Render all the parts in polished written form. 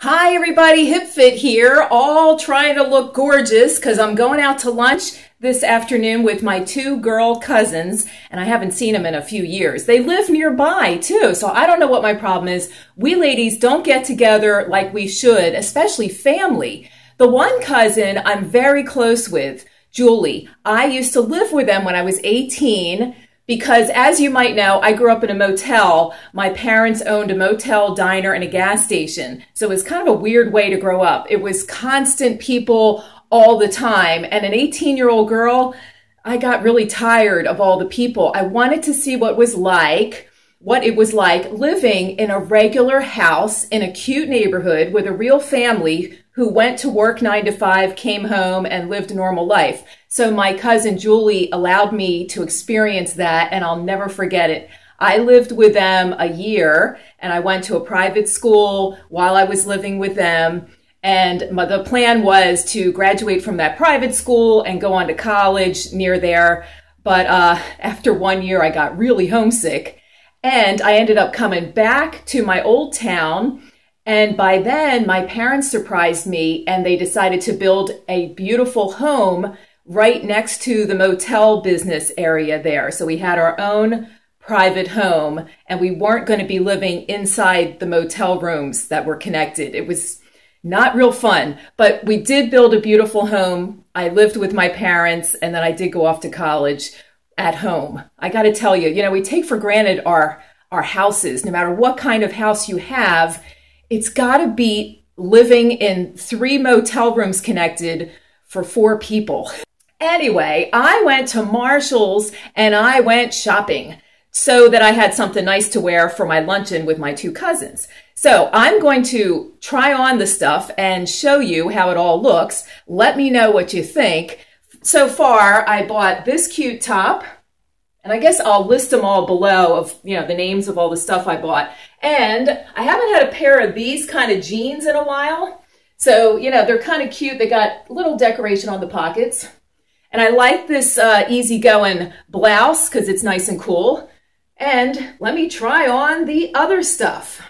Hi everybody, HipFit here, all trying to look gorgeous because I'm going out to lunch this afternoon with my two girl cousins, and I haven't seen them in a few years. They live nearby too, so I don't know what my problem is. We ladies don't get together like we should, especially family. The one cousin I'm very close with, Julie, I used to live with them when I was 18. Because as you might know, I grew up in a motel. My parents owned a motel, diner, and a gas station. So it was kind of a weird way to grow up. It was constant people all the time. And an 18-year-old girl, I got really tired of all the people. I wanted to see what it was like living in a regular house in a cute neighborhood with a real family who went to work 9 to 5, came home, and lived a normal life. So my cousin Julie allowed me to experience that, and I'll never forget it. I lived with them a year, and I went to a private school while I was living with them. And the plan was to graduate from that private school and go on to college near there. But after 1 year, I got really homesick, and I ended up coming back to my old town. And by then, my parents surprised me, and they decided to build a beautiful home right next to the motel business area there. So we had our own private home, and we weren't going to be living inside the motel rooms that were connected. It was not real fun, but we did build a beautiful home. I lived with my parents, and then I did go off to college at home. I got to tell you, we take for granted our houses. No matter what kind of house you have, it's got to beat living in 3 motel rooms connected for 4 people. Anyway, I went to Marshall's and I went shopping so that I had something nice to wear for my luncheon with my 2 cousins. So I'm going to try on the stuff and show you how it all looks. Let me know what you think. So far, I bought this cute top, and I guess I'll list them all below of, the names of all the stuff I bought. And I haven't had a pair of these kind of jeans in a while. So, they're kind of cute. They got a little decoration on the pockets. And I like this easygoing blouse because it's nice and cool. And let me try on the other stuff.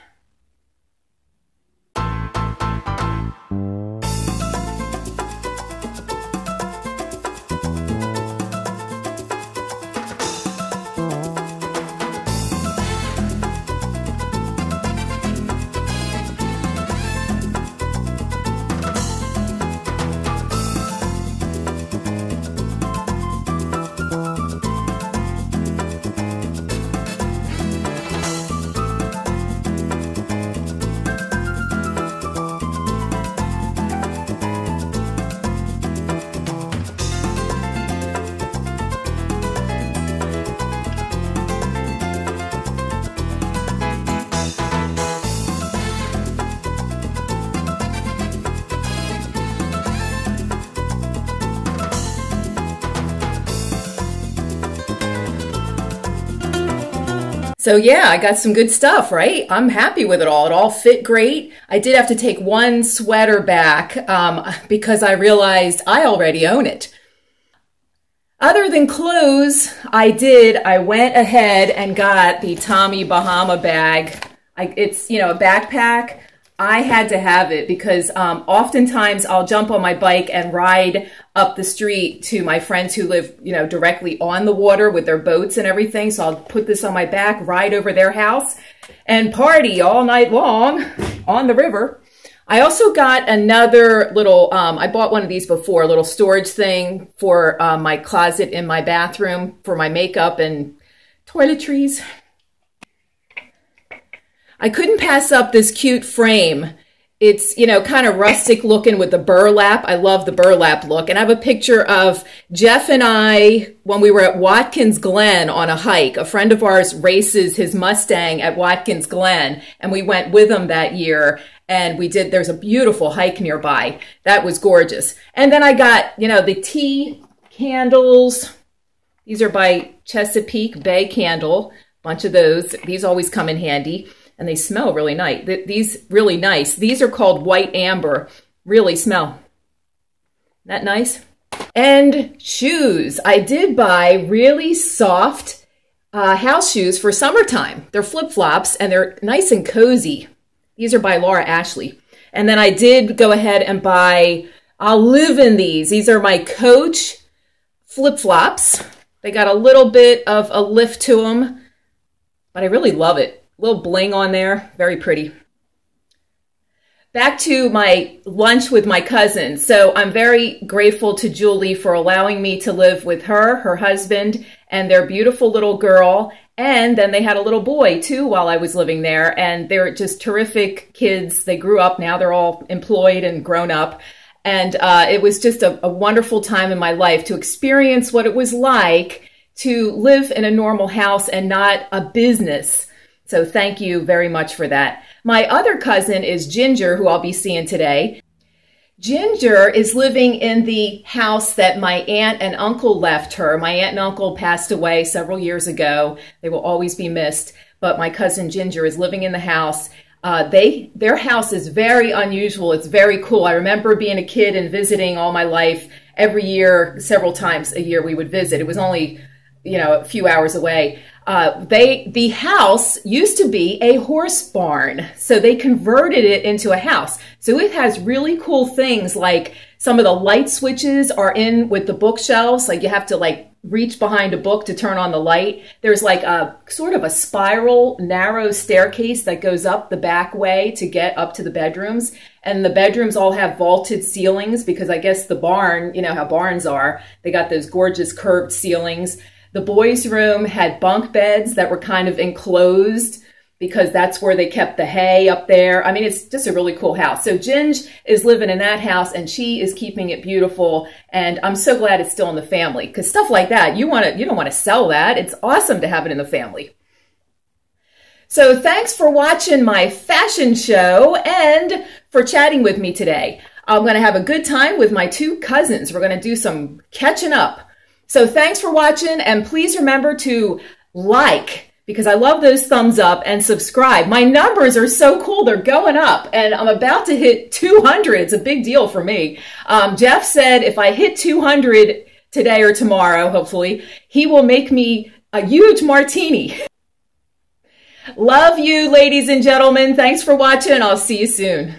So yeah, I got some good stuff, right? I'm happy with it all. It all fit great. I did have to take one sweater back because I realized I already own it. Other than clothes, I went ahead and got the Tommy Bahama bag. It's, a backpack. I had to have it because oftentimes I'll jump on my bike and ride up the street to my friends who live, directly on the water with their boats and everything. So I'll put this on my back, ride over their house, and party all night long on the river. I also got another little, I bought one of these before, a little storage thing for my closet in my bathroom for my makeup and toiletries. I couldn't pass up this cute frame. It's, kind of rustic looking with the burlap. I love the burlap look. And I have a picture of Jeff and I when we were at Watkins Glen on a hike. A friend of ours races his Mustang at Watkins Glen, and we went with him that year. And there's a beautiful hike nearby. That was gorgeous. And then I got, the tea candles. These are by Chesapeake Bay Candle. Bunch of those. These always come in handy. And they smell really nice. Really nice. These are called white amber. Really smell. Isn't that nice? And shoes. I did buy really soft house shoes for summertime. They're flip-flops and they're nice and cozy. These are by Laura Ashley. And then I did go ahead and buy, I'll live in these. These are my Coach flip-flops. They got a little bit of a lift to them, but I really love it. A little bling on there, very pretty. Back to my lunch with my cousin. So I'm very grateful to Julie for allowing me to live with her, her husband, and their beautiful little girl. And then they had a little boy too while I was living there. And they're just terrific kids. They grew up. Now they're all employed and grown up. And it was just a wonderful time in my life to experience what it was like to live in a normal house and not a business. So thank you very much for that. My other cousin is Ginger, who I'll be seeing today. Ginger is living in the house that my aunt and uncle left her. My aunt and uncle passed away several years ago. They will always be missed, but my cousin Ginger is living in the house. Their house is very unusual. It's very cool. I remember being a kid and visiting all my life. Every year, several times a year, we would visit. It was only, a few hours away. The house used to be a horse barn, so they converted it into a house. So it has really cool things, like some of the light switches are in with the bookshelves. Like you have to reach behind a book to turn on the light. There's like a sort of a spiral, narrow staircase that goes up the back way to get up to the bedrooms. And the bedrooms all have vaulted ceilings because I guess the barn, how barns are, they got those gorgeous curved ceilings. The boys' room had bunk beds that were kind of enclosed because that's where they kept the hay up there. I mean, it's just a really cool house. So Ginge is living in that house and she is keeping it beautiful. And I'm so glad it's still in the family because stuff like that, you don't want to sell that. It's awesome to have it in the family. So thanks for watching my fashion show and for chatting with me today. I'm going to have a good time with my two cousins. We're going to do some catching up. So thanks for watching, and please remember to like, because I love those thumbs up, and subscribe. My numbers are so cool. They're going up, and I'm about to hit 200. It's a big deal for me. Jeff said if I hit 200 today or tomorrow, hopefully, he will make me a huge martini. Love you, ladies and gentlemen. Thanks for watching. I'll see you soon.